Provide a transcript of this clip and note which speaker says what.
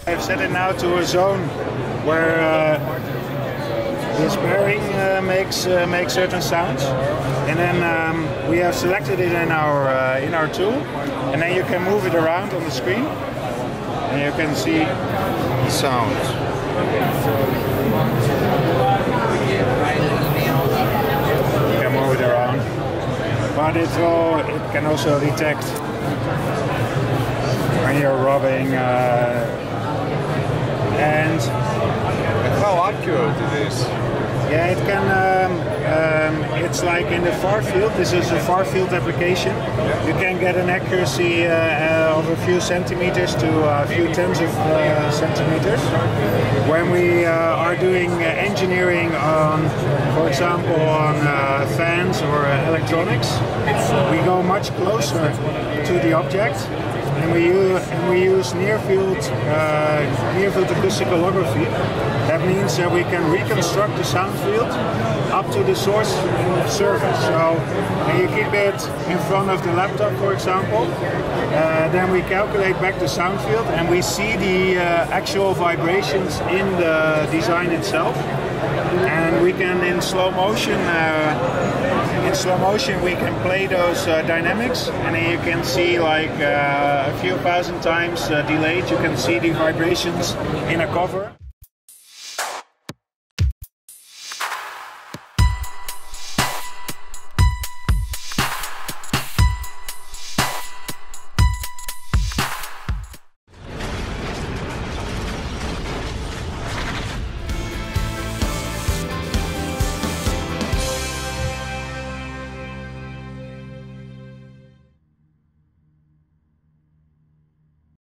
Speaker 1: I've set it now to a zone where this bearing makes certain sounds, and then we have selected it in our tool, and then you can move it around on the screen, and you can see the sounds. You can move it around, but it can also detect when you're rubbing, and
Speaker 2: how accurate it is.
Speaker 1: Yeah, it can. It's like in the far field. This is a far field application. You can get an accuracy of a few centimeters to a few tens of centimeters. When we are doing engineering on, for example, on fans or electronics, we go much closer to the object. And we use near field acousticalography. That means that we can reconstruct the sound field up to the source surface. So you keep it in front of the laptop, for example. Then we calculate back the sound field, and we see the actual vibrations in the design itself. And we can, in slow motion, we can play those dynamics, and then you can see like a few thousand times delayed. You can see the vibrations in a cover.